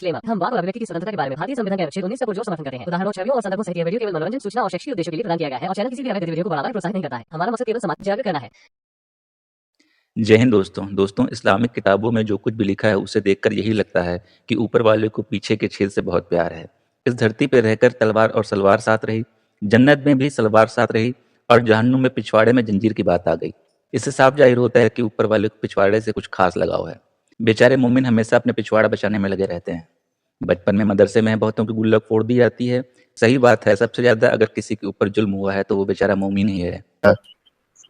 Disclaimer, हम वाक और अभिव्यक्ति की स्वतंत्रता के बारे में भारतीय संविधान के अनुच्छेद 19 का पुरजोर समर्थन करते हैं। उदाहरणों, छवियों और संदर्भों सहित यह वीडियो केवल मनोरंजन, सूचना और शैक्षिक उद्देश्यों के लिए प्रदान किया गया है और चैनल किसी भी अवैध गतिविधियों को बढ़ावा या प्रोत्साहित नहीं करता है। हमारा मकसद केवल समाज जागरूक करना है। जय हिंद दोस्तों इस्लामिक किताबों में जो कुछ भी लिखा है उसे देखकर यही लगता है कि ऊपर वाले को पीछे के छेद से बहुत प्यार है। इस धरती पर रहकर तलवार और सलवार साथ रही, जन्नत में भी सलवार साथ रही और जहन्नुम में पिछवाड़े में जंजीर की बात आ गई। इससे साफ जाहिर होता है कि ऊपर वाले को पिछवाड़े से कुछ खास लगाव है। बेचारे मोमिन हमेशा अपने पिछवाड़ा बचाने में लगे रहते हैं। बचपन में मदरसे में बहुतों की गुल्लक फोड़ दी जाती है। सही बात है, सबसे ज्यादा अगर किसी के ऊपर जुल्म हुआ है तो वो बेचारा मोमिन ही है।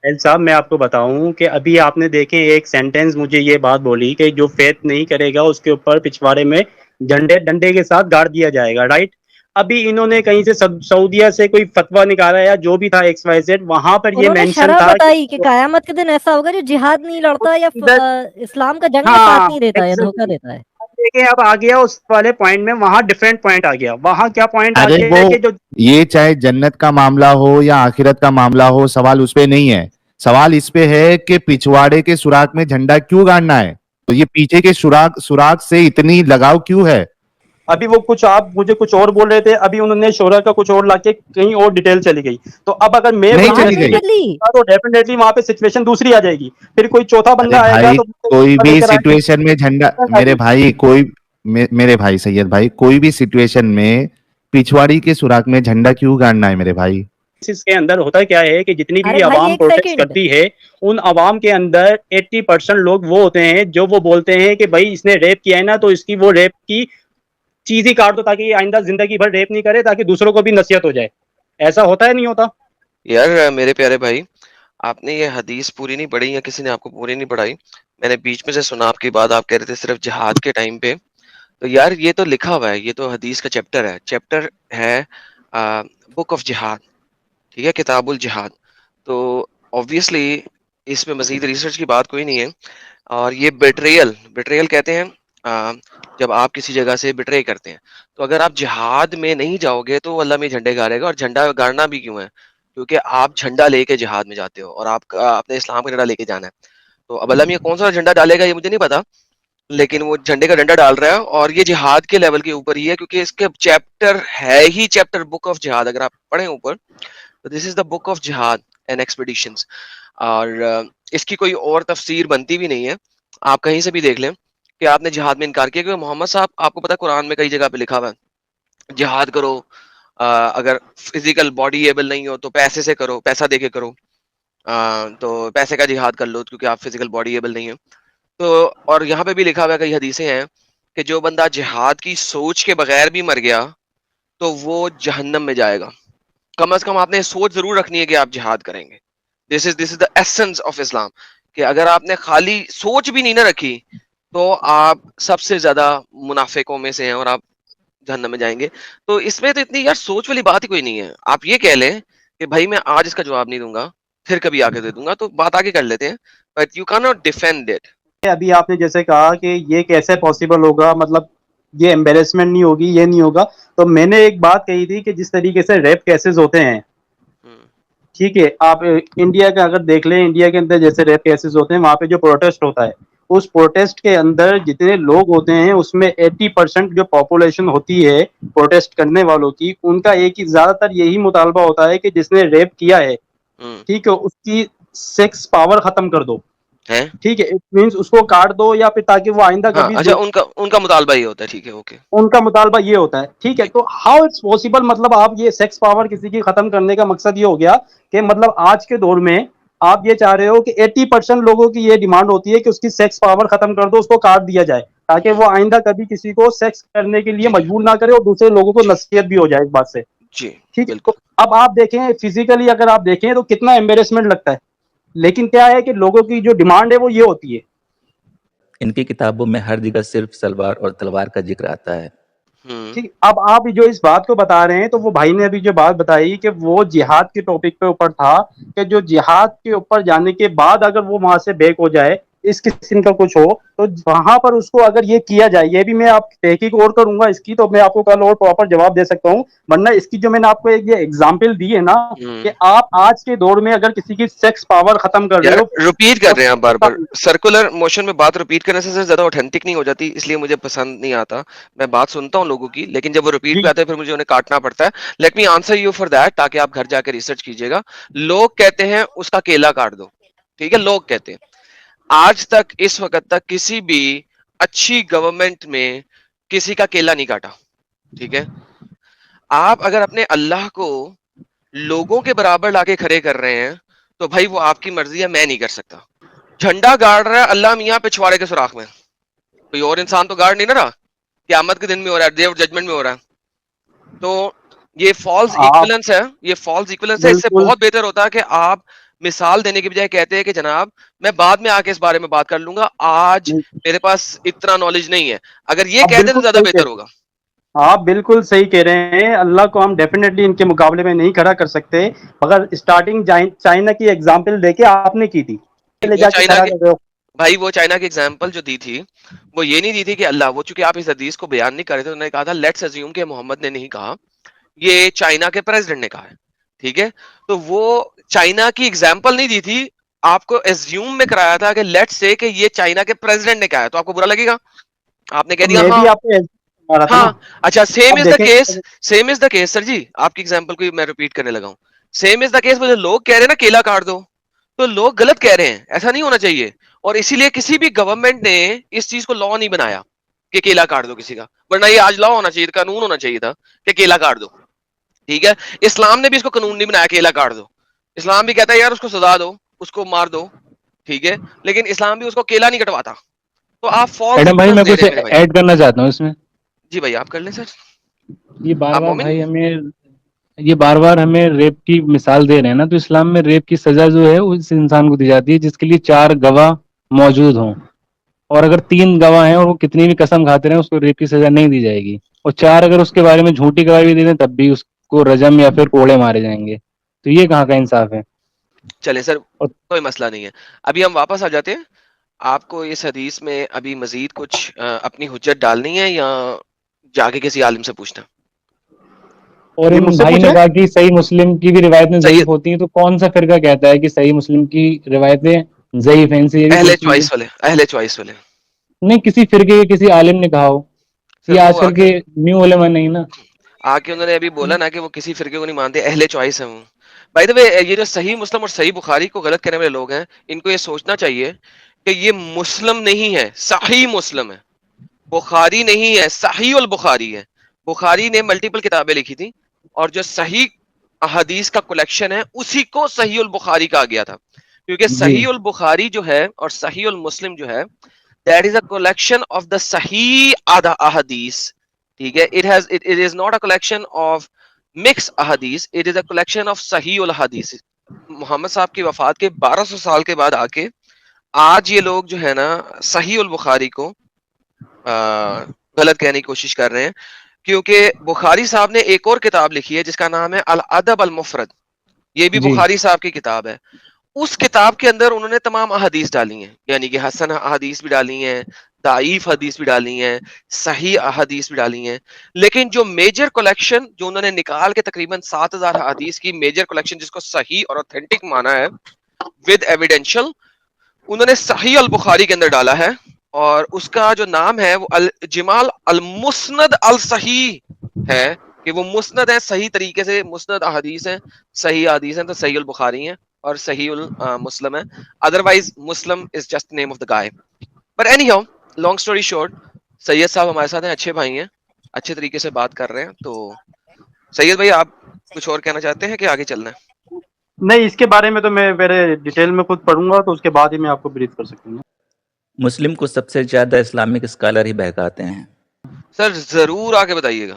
साहब मैं आपको बताऊं कि अभी आपने देखे एक सेंटेंस मुझे ये बात बोली कि जो फेथ नहीं करेगा उसके ऊपर पिछवाड़े में डंडे के साथ गाड़ दिया जाएगा, राइट। अभी इन्होंने कहीं से सऊदीया से कोई फतवा निकाला या जो भी था XYZ, वहां पर ये मेंशन था बताई कि कयामत के दिन ऐसा होगा जो जिहाद नहीं लड़ता या इस्लाम का जंग में साथ नहीं देता है, धोखा देता है। देखिए अब आ गया उस वाले पॉइंट में, वहां डिफरेंट पॉइंट आ गया। वहां क्या पॉइंट आ गया कि जो ये चाहे जन्नत का मामला हो या आखिरत का मामला हो, सवाल उस पे नहीं है। सवाल इस पे है कि पिछवाड़े के सुराग में झंडा क्यों गाड़ना है, तो ये पीछे के सुराग से इतनी लगाव क्यों है। अभी वो कुछ आप मुझे कुछ और बोल रहे थे, अभी उन्होंने शोरा का कुछ और लाके कहीं और डिटेल चली गई। तो अब अगर मैं नहीं चली गई तो डेफिनेटली वहां पे सिचुएशन दूसरी आ जाएगी। फिर कोई चौथा बंदा आएगा तो कोई भी सिचुएशन में झंडा, मेरे भाई सैयद भाई, कोई भी सिचुएशन में पिछवाड़ी के सुराग में झंडा क्यों गाड़ना है मेरे भाई। इसके अंदर होता क्या है कि जितनी भी आवाम प्रोटेस्ट करती है उन आवाम के अंदर 80% लोग वो होते हैं जो वो बोलते हैं कि भाई इसने रेप किया है ना, तो इसकी वो रेप की चीज ही काट दो ताकि आइंदा जिंदगी भर रेप नहीं करे, ताकि दूसरों को भी नसीहत हो जाए। ऐसा होता है नहीं होता? यार मेरे प्यारे भाई, आपने ये हदीस पूरी नहीं पढ़ी या किसी ने आपको पूरी नहीं पढ़ाई। मैंने बीच में से सुना आपकी बात, आप कह रहे थे सिर्फ जिहाद के टाइम पे। तो यार ये तो लिखा हुआ है, ये तो हदीस का चैप्टर है बुक ऑफ जिहाद, ठीक है, किताबुल जिहाद। तो ऑब्वियसली इसमें मजीद रिसर्च की बात कोई नहीं है। और ये बिट्रेयल कहते हैं जब आप किसी जगह से बिट्रे करते हैं। तो अगर आप जिहाद में नहीं जाओगे तो अल्लाह में झंडे गाड़ेगा। और झंडा गाड़ना भी क्यों है? क्योंकि आप झंडा लेके जिहाद में जाते हो और आप अपने इस्लाम का झंडा लेके जाना है। तो अब अल्लाह में कौन सा झंडा डालेगा ये मुझे नहीं पता, लेकिन वो झंडे का डंडा डाल रहा है और ये जिहाद के लेवल के ऊपर ही है, क्योंकि इसके चैप्टर है ही चैप्टर बुक ऑफ जिहाद। अगर आप पढ़ें ऊपर तो this is the book of जिहाद एंड एक्सपीडिशंस। और इसकी कोई और तफसीर बनती भी नहीं है। आप कहीं से भी देख लें कि आपने जिहाद में इनकार किया, क्योंकि मोहम्मद साहब, आपको पता है कुरान में कई जगह पे लिखा हुआ है जिहाद करो, अगर फिजिकल बॉडी एबल नहीं हो तो पैसे से करो, पैसा देके करो, तो पैसे का जिहाद कर लो क्योंकि आप फिजिकल बॉडी एबल नहीं हो। तो और यहाँ पे भी लिखा हुआ है, कई हदीसें हैं कि जो बंदा जिहाद की सोच के बगैर भी मर गया तो वो जहन्नम में जाएगा। कम से कम आपने सोच जरूर रखनी है कि आप जिहाद करेंगे। This is the essence of Islam, कि अगर आपने खाली सोच भी नहीं ना रखी तो आप सबसे ज्यादा मुनाफिकों में से हैं और आप जहन्नम में जाएंगे। तो इसमें तो इतनी यार सोच वाली बात ही कोई नहीं है। आप ये कह लें कि भाई मैं आज इसका जवाब नहीं दूंगा, फिर कभी आके दे दूंगा, तो बात आगे कर लेते हैं, but you can not defend it. अभी आपने जैसे कहा कि ये कैसे पॉसिबल होगा, मतलब ये एम्बेरसमेंट नहीं होगी, ये नहीं होगा। तो मैंने एक बात कही थी कि जिस तरीके से रेप केसेस होते हैं, ठीक है, आप इंडिया का अगर देख लें, इंडिया के अंदर जैसे रेप केसेस होते हैं, वहां पे जो प्रोटेस्ट होता है, उस प्रोटेस्ट के अंदर जितने लोग होते हैं उसमें 80% जो पॉपुलेशन होती है प्रोटेस्ट करने वालों की, उनका एक ही ज्यादातर यही मुतालबा होता है कि जिसने रेप किया है, ठीक है, उसकी सेक्स पावर खत्म कर दो, ठीक है, इट मींस उसको काट दो या फिर ताकि वो आइंदा कभी। अच्छा, उनका मुतालबा ये होता है, ठीक है, ओके, उनका मुतालबा ये होता है, ठीक है। तो हाउ इट्स पॉसिबल, मतलब आप ये सेक्स पावर किसी की खत्म करने का मकसद ये हो गया कि मतलब आज के दौर में आप ये चाह रहे हो कि 80% लोगों की ये डिमांड होती है कि उसकी सेक्स पावर खत्म कर दो, उसको काट दिया जाए, ताकि वो आइंदा कभी किसी को सेक्स करने के लिए मजबूर ना करे और दूसरे लोगों को नसीहत भी हो जाए इस बात से, ठीक है। तो अब आप देखें फिजिकली अगर आप देखें तो कितना एम्बेरसमेंट लगता है, लेकिन क्या है कि लोगों की जो डिमांड है वो ये होती है। इनकी किताबों में हर जगह सिर्फ सलवार और तलवार का जिक्र आता है। ठीक, अब आप जो इस बात को बता रहे हैं, तो वो भाई ने अभी जो बात बताई कि वो जिहाद के टॉपिक पे ऊपर था कि जो जिहाद के ऊपर जाने के बाद अगर वो वहां से बैक हो जाए इस किस्म का कुछ हो, तो वहां पर उसको अगर ये किया जाए, ये भी मैं आप तहकीक और करूंगा इसकी, तो मैं आपको कल और प्रॉपर जवाब दे सकता हूँ। वरना इसकी जो मैंने आपको एक ये एग्जाम्पल दी है ना, कि आप आज के दौर में अगर किसी की सेक्स पावर खत्म कर रहे यार हो, रिपीट कर रहे हैं आप बार बार, सर्कुलर मोशन में बात रिपीट करने से सर ज्यादा ऑथेंटिक नहीं हो जाती, इसलिए मुझे पसंद नहीं आता। मैं बात सुनता हूँ लोगों की, लेकिन जब वो रिपीट पे आते हैं फिर मुझे उन्हें काटना पड़ता है। Let me answer you for that, ताकि आप घर जाके रिसर्च कीजिएगा। लोग कहते हैं उसका केला काट दो, ठीक है, लोग कहते हैं। आज तक, इस वक्त तक किसी भी अच्छी गवर्नमेंट में किसी का केला नहीं काटा, ठीक है। आप अगर अपने अल्लाह को लोगों के बराबर लाके खड़े कर रहे हैं तो भाई वो आपकी मर्जी है, मैं नहीं कर सकता। झंडा गाड़ रहा है अल्लाह मियाँ पिछवाड़े के सुराख में, कोई और इंसान तो गाड़ नहीं ना रहा, क़यामत के दिन में हो रहा है, डे ऑफ जजमेंट में हो रहा है। तो ये फॉल्स इक्विवेलेंस है, ये फॉल्स इक्विवेलेंस है। इससे बिल्कुल बहुत बेहतर होता है कि आप मिसाल देने के बजाय कहते हैं कि जनाब मैं बाद में आके इस बारे में बात कर लूंगा, आज मेरे पास इतना नॉलेज नहीं है। अगर ये आप कहते तो बिल्कुल ज्यादा सही बेहतर कह होगा। आप बिल्कुल सही कह रहे हैं। अल्लाह को हम डेफिनेटली इनके मुकाबले में नहीं खड़ा कर सकते, मगर स्टार्टिंग चाइना की एग्जाम्पल देके आपने की थी, ले वो जाके चाइना खड़ा के कर रहे हो। भाई, वो चाइना की एग्जांपल जो दी थी, वो ये नहीं दी थी कि अल्लाह, वो चूंकि आप इस हदीस को बयान नहीं कर रहे थे, उन्होंने कहा था लेट्स अज्यूम कि मोहम्मद ने नहीं कहा, ये चाइना के प्रेसिडेंट ने कहा है, ठीक है। तो वो चाइना की एग्जांपल नहीं दी थी, आपको एज्यूम में कराया था कि लेट्स से कि ये चाइना के प्रेसिडेंट ने कहा है, तो आपको बुरा लगेगा, आपने कह तो दिया मैं भी हाँ आपको ऐसे रहा था ना। हाँ। अच्छा, सेम अब इज द देखें, case, same is the case sir ji, आपकी एग्जांपल को मैं रिपीट करने लगा हूं। सेम इज द केस, वो जो लोग कह रहे हैं ना केला काट दो, तो लोग गलत कह रहे हैं, ऐसा नहीं होना चाहिए। और इसीलिए किसी भी गवर्नमेंट ने इस चीज को लॉ नहीं बनाया कि केला काट दो किसी का, वरना ये आज लॉ होना चाहिए, कानून होना चाहिए था कि केला काट दो, ठीक है। इस्लाम ने भी इसको कानून नहीं बनाया केला काट दो। इस्लाम भी कहता है यार उसको सजा दो, उसको मार दो, ठीक है, लेकिन इस्लाम भी उसको केला नहीं कटवाता। तो आप फॉल्स एडम भाई, इक्विवेलेंस मैं दे कुछ रहे हैं मेरे भाई। ऐड करना चाहता हूँ इसमें। जी भाई, आप कर लें सर। ये बार आप बार मोमिन। भाई हमें रेप की मिसाल दे रहे हैं ना, तो इस्लाम में रेप की सजा जो है उस इंसान को दी जाती है जिसके लिए 4 गवाह मौजूद हों, और अगर 3 गवाह हैं और वो कितनी भी कसम खाते रहे, उसको रेप की सजा नहीं दी जाएगी। और 4 अगर उसके बारे में झूठी गवाही भी दे दें तब भी उसको रजम या फिर कोड़े मारे जाएंगे। तो ये कहाँ का इंसाफ है? चले सर, और कोई मसला नहीं है। अभी हम वापस आ जाते हैं। आपको इस हदीस में अभी मजीद कुछ अपनी हुज्जत डालनी है या जाके किसी आलिम से पूछना? और जी इन मुझसे भाई ने पूछे। कहा कि सही मुस्लिम की भी रिवायतें सही, ज़ईफ होती हैं, तो कौन सा फिरका कहता है कि सही मुस्लिम की रिवायतें ज़ईफ हैं? इनसे ये भी अहले पूछ लीजिए। चॉइस वाले, अहले चॉइस वाले। नहीं, किसी फिरके के किसी आलिम ने कहा हो। सर ये वो आजकल आके के न्यू उलेमा नहीं ना। आके उन्होंने अभी बोला ना कि वो किसी फिरके को नहीं मानते, अहले चॉइस है वो। बाय द वे, ये जो सही मुस्लिम और सही बुखारी को गलत कहने वाले लोग हैं, इनको ये सोचना चाहिए कि ये मुस्लिम नहीं है, सही मुस्लिम है। बुखारी नहीं है, सही उल बुखारी है। बुखारी ने मल्टीपल किताबें लिखी थी, और जो सही हदीस का कलेक्शन है उसी को सही उल बुखारी कहा गया था। क्योंकि जी सही उल बुखारी जो है और सही उल मुस्लिम जो है, that is a collection of the सही अहदीस, ठीक है। It is not a collection of mix अहदीस, it is a collection of सही उल हदीस। मोहम्मद साहब की वफात के 1200 साल के बाद आके आज ये लोग जो है ना सही उल बुखारी को गलत कहने की कोशिश कर रहे हैं। क्योंकि बुखारी साहब ने एक और किताब लिखी है जिसका नाम है अल अदब अल मुफरद, ये भी जी बुखारी साहब की किताब है। उस किताब के अंदर उन्होंने तमाम अहदीस डाली हैं, यानी कि हसन अहदीस भी डाली हैं, दाईफ हदीस भी डाली हैं, सही अहदीस भी डाली हैं। लेकिन जो मेजर कलेक्शन जो उन्होंने निकाल के तकरीबन 7000 हदीस की मेजर कलेक्शन, जिसको सही और ऑथेंटिक माना है विद एविडेंशियल, उन्होंने सही अल बुखारी के अंदर डाला है। और उसका जो नाम है वो अल जिमाल अल मुस्नद अल सही है, कि वो मुस्नद है, सही तरीके से मुस्नद अहदीस है, सही हदीस है, तो सही उल बुखारी है और सही उल मुस्लिम है। Otherwise Muslim is just name of the guy. But any how, long story short, Syed साहब हमारे साथ हैं, अच्छे भाई हैं, अच्छे तरीके से बात कर रहे हैं। तो सैयद भाई, आप कुछ और कहना चाहते हैं कि आगे चलना है? नहीं, इसके बारे में तो मैं मेरे डिटेल में खुद पढ़ूंगा, तो उसके बाद ही मैं आपको ब्रीफ कर सकूंगा। मुस्लिम को सबसे ज़्यादा इस्लामिक स्कॉलर ही बहकाते हैं। सर जरूर आके बताइएगा।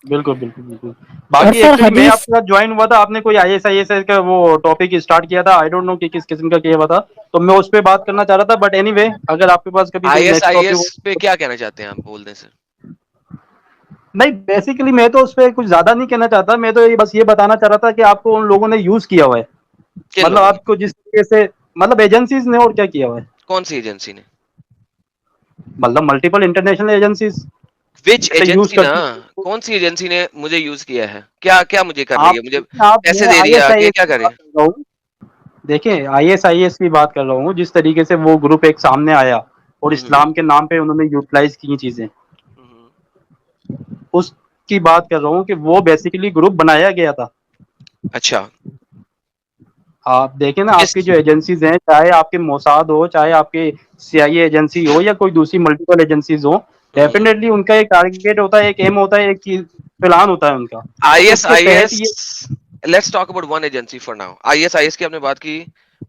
बिल्कुल बिल्कुल बिल्कुल। और बाकी सर एक्चुअली मैं हदीस आपके साथ ज्वाइन हुआ था, आपने कोई ISIS का वो टॉपिक स्टार्ट किया था, आई डोंट नो कि किस किस्म का किया हुआ था, तो मैं उस पर बात करना चाह रहा था। बट एनीवे, अगर आपके पास कभी कोई नेक्स्ट टॉपिक ISIS पे हो। क्या कहना चाहते हैं आप, बोल दें सर। नहीं, बेसिकली मैं तो उस पर कुछ ज्यादा नहीं कहना चाहता, मैं तो बस ये बताना चाह रहा था कि आपको उन लोगों ने यूज किया हुआ है, किन मतलब लोगों ने? आपको जिस तरीके से, मतलब एजेंसीज ने, और क्या किया हुआ है। कौन सी एजेंसी ने? मतलब मल्टीपल इंटरनेशनल एजेंसीज विच यूज एजेंसी ना, करती कौन सी एजेंसी ने मुझे यूज किया है? क्या क्या मुझे कर रही आप है? मुझे आप पैसे मैं दे रही है आके, ISIS क्या की करे? बात कर रहा हूँ। देखिए ISIS की बात कर रहा हूँ, जिस तरीके से वो ग्रुप एक सामने आया और इस्लाम के नाम पे उन्होंने यूटिलाइज की चीजें, उसकी बात कर रहा हूँ कि वो बेसिकली ग्रुप बनाया गया था। अच्छा, आप देखें ना, किस? आपकी जो एजेंसीज हैं, चाहे आपके मोसाद हो, चाहे आपके CIA एजेंसी हो, या कोई दूसरी मल्टीपल एजेंसीज हो, डेफिनेटली उनका एक टारगेट होता है, एक एम होता है, एक चीज प्लान होता है उनका, तो उसके तहत ISIS, ये let's talk about one agency for now. ISIS की आपने बात की,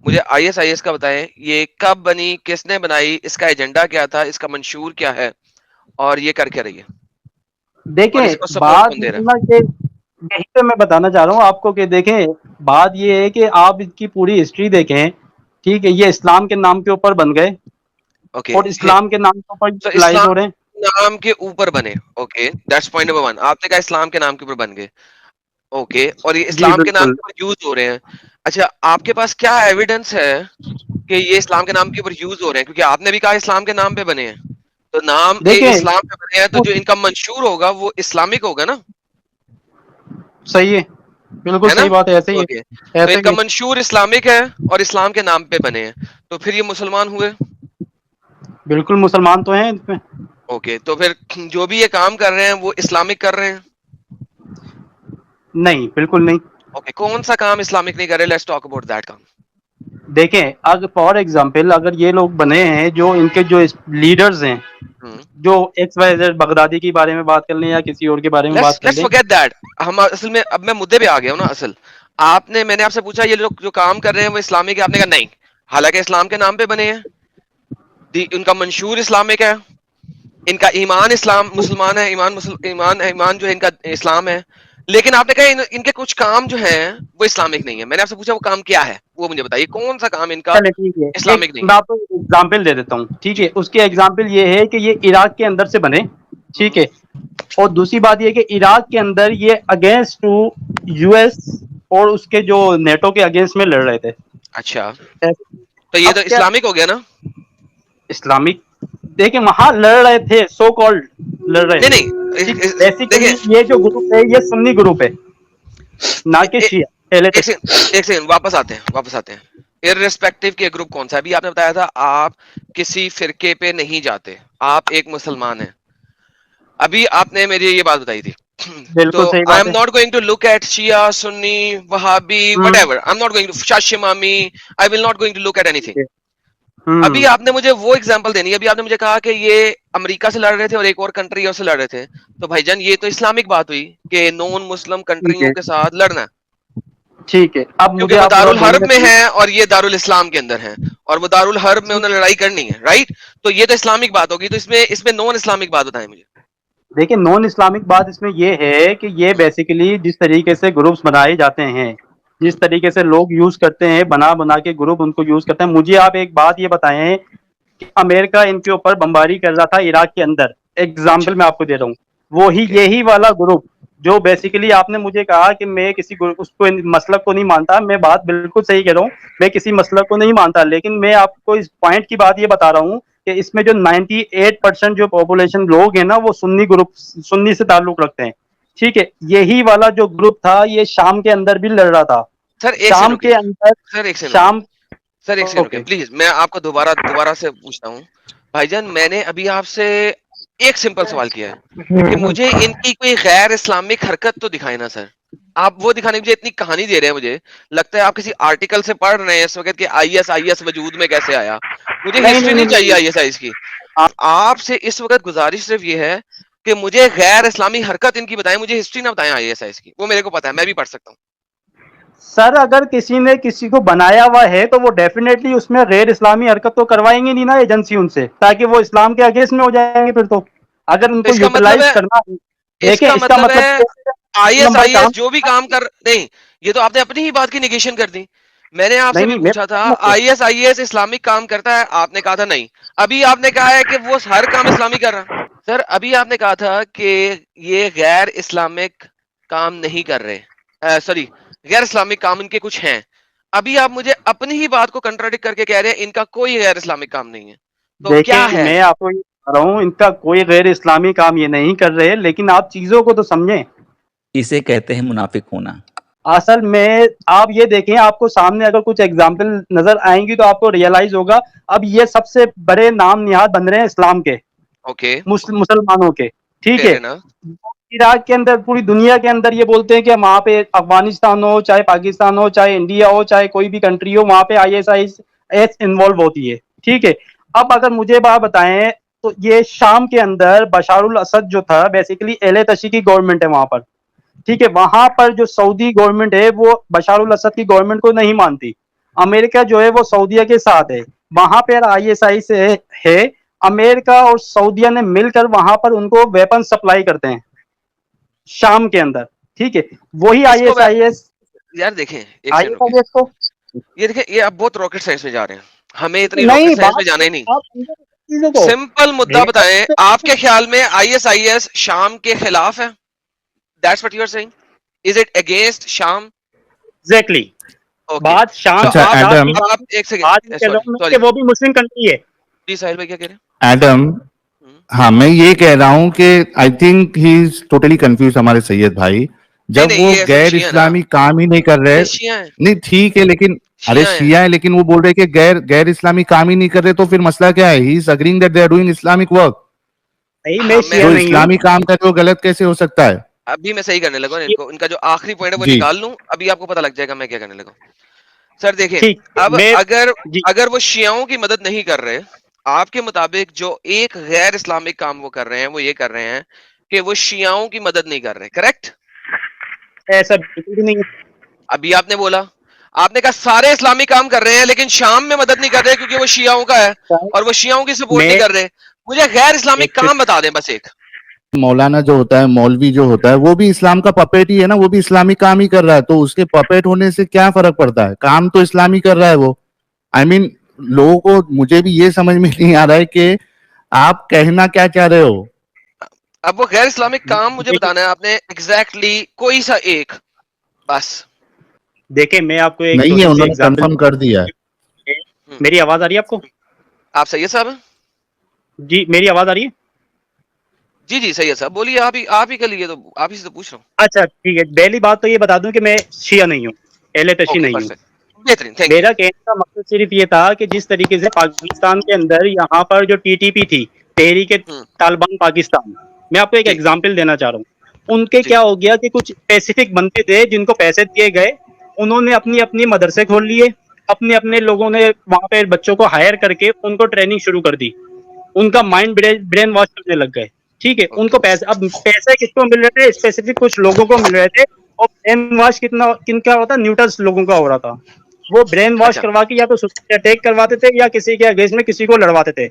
मुझे ISIS का बताएं, ये कब बनी, किसने बनाई, इसका एजेंडा क्या था, इसका मंशूर क्या है, और ये कर क्या रही है, और देखें। इसको सपोर्ट बात कौन दे ये रहा ना कि यही तो मैं बताना चाह रहा हूँ आपको कि देखें, बात ये है कि आप इसकी पूरी हिस्ट्री देखें, ठीक है, ये इस्लाम के नाम के ऊपर बन गए है? ओके, और इस्लाम के नाम के ऊपर तो यूटिलाइज इस्लाम हो रहे हैं। के नाम के ऊपर बने, okay, that's point number one. आपने कहा इस्लाम के नाम के ऊपर बन गए, ओके, और ये जी इस्लाम के नाम बिल्कुल। के ऊपर यूज हो रहे हैं। अच्छा, आपके पास क्या एविडेंस है कि ये इस्लाम के नाम के ऊपर यूज हो रहे हैं? क्योंकि आपने भी कहा इस्लाम के नाम पे बने हैं, तो नाम देखें, इस्लाम पे बने हैं, तो जो इनका मंशूर होगा वो इस्लामिक होगा ना, सही है, बिल्कुल है ना? सही बात है, ऐसे ही ओके, है, तो ऐसे ही इनका है। मंशूर इस्लामिक है और इस्लाम के नाम पे बने हैं, तो फिर ये मुसलमान हुए। बिल्कुल मुसलमान तो हैं इसमें। ओके, तो फिर जो भी ये काम कर रहे हैं वो इस्लामिक कर रहे हैं। नहीं, बिल्कुल नहीं। ओके, कौन सा काम इस्लामिक नहीं कर रहे? लेट्स टॉक अबाउट दैट काम। देखें, अगर फॉर एग्जांपल अगर ये लोग बने हैं, जो इनके जो लीडर्स हैं, हम्म, जो XYZ बगदादी के बारे में बात कर लें या किसी और के बारे में लेट्स बात कर लेट्स लें, फॉरगेट दैट। हम असल में, अब मैं मुद्दे पे आ गया हूँ ना। असल आपने, मैंने आपसे पूछा ये लोग जो काम कर रहे हैं वो इस्लामिक है, आपने कहा नहीं, हालांकि इस्लाम के नाम पे बने हैं, उनका मंशूर इस्लामिक है, इनका ईमान इस्लाम मुसलमान है, ईमान जो है इनका इस्लाम है, लेकिन आपने कहा इनके कुछ काम जो हैं वो इस्लामिक नहीं है। मैंने आपसे पूछा वो काम क्या है, वो मुझे बताइए, कौन सा काम इनका चले ठीक है, एक इस्लामिक नहीं मैं है? आपको एग्जाम्पल दे देता हूँ, ठीक है। जी। उसके एग्जाम्पल ये है कि ये इराक के अंदर से बने, ठीक है, और दूसरी बात ये कि इराक के अंदर ये अगेंस्ट टू US और उसके जो नेटो के अगेंस्ट में लड़ रहे थे। अच्छा, तो ये अब तो क्या इस्लामिक हो गया ना? इस्लामिक, देखिए वहां लड़ रहे थे, सो कॉल्ड लड़ रहे नहीं थे, नहीं, ठीक। देखिए, बेसिकली ये जो ग्रुप है ये सुन्नी ग्रुप है, ना कि शिया, पहले तो। एक सेकंड, वापस आते हैं। इररिस्पेक्टिव के ग्रुप कौन सा? अभी आपने बताया था आप किसी फिरके पे नहीं जाते, आप एक मुसलमान हैं। अभी आपने मेरी ये बात बताई थी। तो बिल्कुल सही आई बात एम है। Not going to look at शिया, सुन्नी, वहाबी, what hmm, ever, I am not going to शाशिमामी, I will not going to look at anything. ठीक है। अभी आपने मुझे वो एग्जांपल देनी है। अभी आपने मुझे कहा कि ये अमेरिका से लड़ रहे थे और एक और कंट्री से लड़ रहे थे, तो भाईजान ये तो इस्लामिक बात हुई कि नॉन मुस्लिम ठीक कंट्रियों है, के साथ लड़ना, ठीक है, अब क्योंकि मुझे वो आप थोड़ा दारुल हर्ब बोलने में दें। है और ये दारुल इस्लाम के अंदर है, और वो दारुल हर्ब में उन्हें लड़ाई करनी है, राइट? तो ये तो इस्लामिक बात होगी, तो इसमें इसमें नॉन इस्लामिक बात बताएं मुझे। देखिए, नॉन इस्लामिक बात इसमें ये है कि ये बेसिकली जिस तरीके से ग्रुप्स बनाए जाते हैं, जिस तरीके से लोग यूज करते हैं, बना बना के ग्रुप उनको यूज करते हैं, मुझे आप एक बात ये बताएं कि अमेरिका इनके ऊपर बमबारी कर रहा था इराक के अंदर, अच्छा, एग्जाम्पल मैं आपको दे रहा हूँ, वो ही ओके, यही वाला ग्रुप जो बेसिकली आपने मुझे कहा कि मैं किसी उसको मसलक को नहीं मानता, मैं बात बिल्कुल सही कह रहा हूँ, मैं किसी मसलक को नहीं मानता, लेकिन मैं आपको इस पॉइंट की बात ये बता रहा हूँ कि इसमें जो 98% जो पॉपुलेशन लोग हैं ना, वो सुन्नी से ताल्लुक रखते हैं, ठीक है। यही वाला जो ग्रुप था ये शाम के अंदर भी लड़ रहा था, सर एक सेकंड शाम रुकिए, के अंदर, सर एक सेकंड रुकिए, शाम। सर एक सेकंड रुकिए ओके, प्लीज, मैं आपको दोबारा दोबारा से पूछता हूँ। भाईजान मैंने अभी आपसे एक सिंपल सवाल किया है कि मुझे इनकी कोई गैर इस्लामिक हरकत तो दिखाए ना सर। आप वो दिखाने की मुझे इतनी कहानी दे रहे हैं, मुझे लगता है आप किसी आर्टिकल से पढ़ रहे हैं इस वक्त कि ISIS वजूद में कैसे आया। मुझे नहीं हिस्ट्री नहीं नहीं नहीं, चाहिए नहीं। ISIS की। आपसे इस वक्त गुजारिश सिर्फ ये है कि मुझे गैर इस्लामी हरकत इनकी बताएं, मुझे हिस्ट्री ना बताएं ISIS की, वो मेरे को पता है, मैं भी पढ़ सकता हूँ। सर अगर किसी ने किसी को बनाया हुआ है तो वो डेफिनेटली उसमें गैर इस्लामी हरकत तो करवाएंगे नहीं ना एजेंसी उनसे, ताकि वो इस्लाम के अगेंस्ट में हो जाएंगे फिर तो, अगर तो उनको इसका मतलब यूटिलाइज है, करना है। देखें, इसका इसका मतलब मतलब है ये है कि एक नंबर ISIS काम। जो भी काम कर नहीं, ये तो आपने अपनी ही बात की निगेशन कर दी। मैंने आपसे नहीं भी नहीं, पूछा था मैं ISIS इस्लामिक काम करता है, आपने कहा था नहीं। अभी आपने कहा है कि वो हर काम इस्लामी कर रहा। सर अभी आपने कहा था कि ये गैर इस्लामिक काम नहीं कर रहे, सॉरी, गैर इस्लामिक काम इनके कुछ हैं। ابھی آپ مجھے اپنی ہی بات کو کنٹراڈکٹ کر کے کہہ رہے ہیں ان کا کوئی غیر اسلامک کام نہیں ہے. تو دیکھیں کیا ہے؟ میں آپ کو یہ بتا رہا ہوں ان کا کوئی غیر اسلامی کام یہ نہیں کر رہے, لیکن آپ چیزوں کو تو سمجھیں. اسے کہتے ہیں منافق ہونا. اصل میں آپ یہ دیکھیں, آپ کو سامنے اگر کچھ ایگزامپل نظر آئیں گی تو آپ کو ریئلائز ہوگا اب یہ سب سے بڑے نام نہاد بن رہے ہیں اسلام کے, اوکے مسلمانوں کے, ٹھیک ہے. Fair enough. عراق کے اندر, پوری دنیا کے اندر یہ بولتے ہیں کہ وہاں پہ افغانستان ہو, چاہے پاکستان ہو, چاہے انڈیا ہو, چاہے کوئی بھی کنٹری ہو, وہاں پہ ISIS انوالو ہوتی ہے, ٹھیک ہے. اب اگر مجھے بات بتائیں تو یہ شام کے اندر بشار الاسد جو تھا بیسیکلی اہل تشیع کی گورنمنٹ ہے وہاں پر, ٹھیک ہے. وہاں پر جو سعودی گورنمنٹ ہے وہ بشار الاسد کی گورنمنٹ کو نہیں مانتی. امریکہ جو ہے وہ سعودیہ کے ساتھ ہے. وہاں پہ ISIS ہے, امریکہ اور سعودیہ نے مل کر وہاں پر ان کو ویپن سپلائی کرتے ہیں شام کے اندر, ٹھیک ہے. وہی اس کو ISIS یار دیکھیں ایک سیکنڈ رکیں. ISIS کو یہ دیکھیں, یہ آپ بہت راکٹ سائنس میں جا رہے ہیں, ہمیں اتنی نہیں راکٹ سائنس میں بات جانا ہی نہیں. آپ چیزوں کو سمپل مدعا بتائیں, آپ کے خیال میں ISIS شام کے خلاف ہے؟ That's what you are saying? Is it against شام؟ Exactly Okay. بات شام So آپ ایڈم اب آپ ایک بات سیکنڈ, کہہ رہا ہوں کہ وہ بھی مسلم کنٹری ہے. جی ساحل بھائی کیا کہہ رہے ہیں؟ ایڈم ہاں میں یہ کہہ رہا ہوں کہ I think he is totally confused ہمارے سید بھائی, جب نہیں, وہ یہ اصل غیر شیعہ نا, اسلامی کام ہی نہیں کر رہے. یہ شیعہ ہیں, نہیں ٹھیک ہے, لیکن ارے شیعہ ہیں. شیعہ ہے, لیکن وہ بول رہے کہ غیر اسلامی کام ہی نہیں کر رہے, تو پھر مسئلہ کیا ہے؟ He is agreeing that they are doing Islamic work. نہیں میں ہمیں شیعہ جو نہیں ہوں. اسلامی کام کرے وہ غلط کیسے ہو سکتا ہے؟ ابھی میں صحیح کرنے لگا ان کو, ان کا جو آخری پوائنٹ ہے وہ جی نکال لوں, ابھی آپ کو پتہ لگ جائے گا میں کیا کرنے لگا. سر دیکھیں, ٹھیک اب میں جی اگر وہ شیعوں کی مدد نہیں کر رہے, آپ کے مطابق جو ایک غیر اسلامک کام وہ کر رہے ہیں وہ یہ کر رہے ہیں کہ وہ شیعوں کی مدد نہیں کر رہے, کریکٹ؟ ایسا بالکل بھی نہیں ہے. ابھی آپ نے بولا, آپ نے کہا سارے اسلامی کام کر رہے ہیں لیکن شام میں مدد نہیں کر رہے کیونکہ وہ شیعوں کا ہے اور وہ شیعوں کی سپورٹ میں نہیں کر رہے. مجھے غیر اسلامک ایک کام بتا دیں بس ایک. مولانا جو ہوتا ہے, مولوی جو ہوتا ہے, وہ بھی اسلام کا پپیٹ ہی ہے نا, وہ بھی اسلامی کام ہی کر رہا ہے, تو اس کے پپیٹ ہونے سے کیا فرق پڑتا ہے؟ کام تو اسلامی کر رہا ہے وہ. آئی مین لوگوں کو, مجھے بھی یہ سمجھ میں نہیں آ رہا ہے کہ آپ کہنا کیا چاہ رہے ہو. اب وہ غیر اسلامک کام مجھے بتانا ہے آپ نے ایگزیکٹلی کوئی سا ایک بس. دیکھیں میں آپ کو ایک نہیں ہے, چھوٹی سی انہوں نے ایگزامپل, کنفرم کر دیا ہے. میری آواز آ رہی ہے آپ کو؟ آپ سید صاحب ہیں؟ جی میری آواز آ رہی ہے. جی جی سید صاحب بولیے, آپ ہی کر لیے, تو آپ ہی سے تو پوچھ رہا ہوں. اچھا ٹھیک ہے, پہلی بات تو یہ بتا دوں کہ میں شیعہ نہیں ہوں, اہل تشیع اوکے نہیں ہوں. پرفیکٹ, بہترین, تھینک یو. میرا کہنے کا مقصد صرف یہ تھا کہ جس طریقے سے پاکستان کے اندر یہاں پر جو TTP تھی, تحریک طالبان پاکستان, میں آپ کو ایک جی ایگزامپل دینا چاہ رہا ہوں. ان کے جی کیا ہو گیا کہ کچھ اسپیسیفک بندے تھے جن کو پیسے دیے گئے, انہوں نے اپنی اپنی مدرسے کھول لیے, اپنے اپنے لوگوں نے وہاں پہ بچوں کو ہائر کر کے ان کو ٹریننگ شروع کر دی, ان کا مائنڈ برین واش کرنے لگ گئے, ٹھیک ہے. ان اوکے کو پیسے, اب پیسے کس کو مل رہے تھے؟ اسپیسیفک کچھ لوگوں کو مل رہے تھے, اور برین واش کن کا ہوتا, نیوٹرلس لوگوں کا ہو رہا تھا. وہ برین واش اچھا کروا کے یا تو اٹیک کرواتے تھے یا کسی کے اگینسٹ میں کسی کو لڑواتے تھے.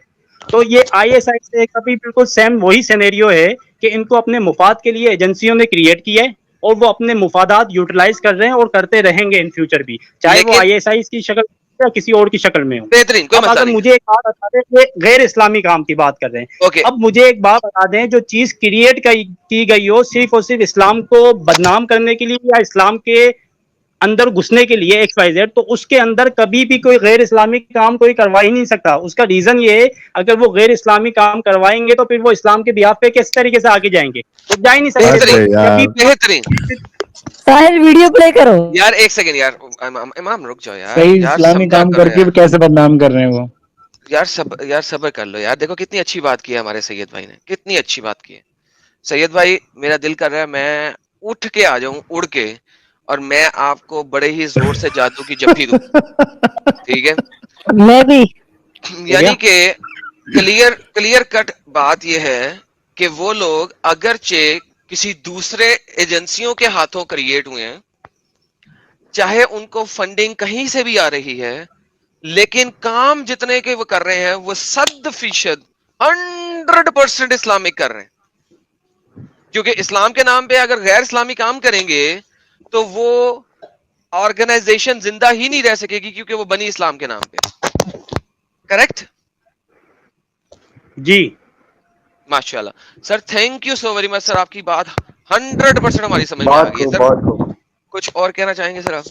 تو یہ ISIS سے کبھی بالکل سیم وہی سینیریو ہے کہ ان کو اپنے مفاد کے لیے ایجنسیوں نے کریٹ کیا ہے, اور وہ اپنے مفادات یوٹیلائز کر رہے ہیں اور کرتے رہیں گے ان فیوچر بھی, چاہے وہ لیکن ISIS کی شکل یا کسی اور کی شکل میں ہو. بہترین, کوئی اب مسئلہ اگر نہیں ہے. مجھے ایک بات بتا دیں کہ غیر اسلامی کام کی بات کر رہے ہیں, اوکے اب مجھے ایک بات بتا دیں, جو چیز کریٹ کی گئی ہو صرف اور صرف اسلام کو بدنام کرنے کے لیے یا اسلام کے اندر گھسنے کے لیے XYZ, تو اس کے اندر کبھی بھی کوئی غیر اسلامی کام کوئی کروا ہی نہیں سکتا. اس کا ریزن یہ ہے, اگر وہ غیر اسلامی کام کروائیں گے تو پھر وہ اسلام کے بیاف پہ کس طریقے سے آگے جائیں گے؟ وہ جا ہی نہیں سکتے. تو بہترین, ارے کبھی یار بہترین. ساحل ویڈیو پلے کرو. یار ایک سیکنڈ یار, امام رک جاؤ یار, صحیح یار اسلامی صبر کام کرو کر کے یار, بھی کیسے بدنام کر رہے ہیں وہ. یار صبر کر لو یار. دیکھو کتنی اچھی بات کی ہے ہمارے سید بھائی نے, کتنی اچھی بات کی ہے. سید بھائی میرا دل کر رہا ہے میں اٹھ کے آ جاؤں اڑ کے, اور میں آپ کو بڑے ہی زور سے جادو کی جفی دوں, ٹھیک ہے. میں بھی. ہو گیا. یعنی کہ کلیئر کٹ بات یہ ہے کہ وہ لوگ اگرچہ کسی دوسرے ایجنسیوں کے ہاتھوں کریٹ ہوئے ہیں, چاہے ان کو فنڈنگ کہیں سے بھی آ رہی ہے, لیکن کام جتنے کے وہ کر رہے ہیں وہ 100% 100% اسلامک کر رہے ہیں. کیونکہ اسلام کے نام پہ اگر غیر اسلامی کام کریں گے تو وہ آرگنائزیشن زندہ ہی نہیں رہ سکے گی, کیونکہ وہ بنی اسلام کے نام پہ. کریکٹ؟ جی ماشاء اللہ sir, thank you so very much sir, آپ کی بات 100% ہماری سمجھ میں آ بات گئی ہے کو سر. بات کو کچھ اور کہنا چاہیں گے سر آپ؟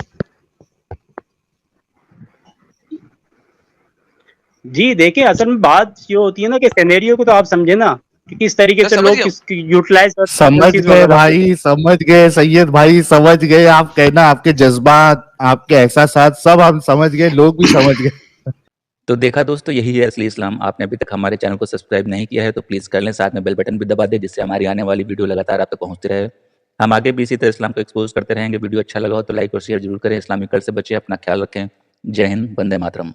جی دیکھیں اصل میں بات یہ ہوتی ہے نا کہ سینیریو کو تو آپ سمجھے نا کہ کس طریقے میں سے سمجھ لوگ گیا یوٹیلائز سمجھ گئے بھائی، سمجھ گئے سید بھائی، سمجھ گئے آپ کہنا، آپ کے جذبات، آپ کے احساسات سب ہم سمجھ گئے، لوگ بھی سمجھ گئے. تو دیکھا دوستو، یہی ہے اصلی اسلام. آپ نے ابھی تک ہمارے چینل کو سبسکرائب نہیں کیا ہے تو پلیز کر لیں، ساتھ میں بیل بٹن بھی دبا دیں جس سے ہماری آنے والی ویڈیو لگاتار آپ تک پہنچتی رہے. ہم آگے بھی اسی طرح اسلام کو ایکسپوز کرتے رہیں گے. ویڈیو اچھا لگا ہو تو لائک اور شیئر ضرور کریں. اسلامی کل سے بچیں، اپنا خیال رکھیں. جے ہند، وندے ماترم.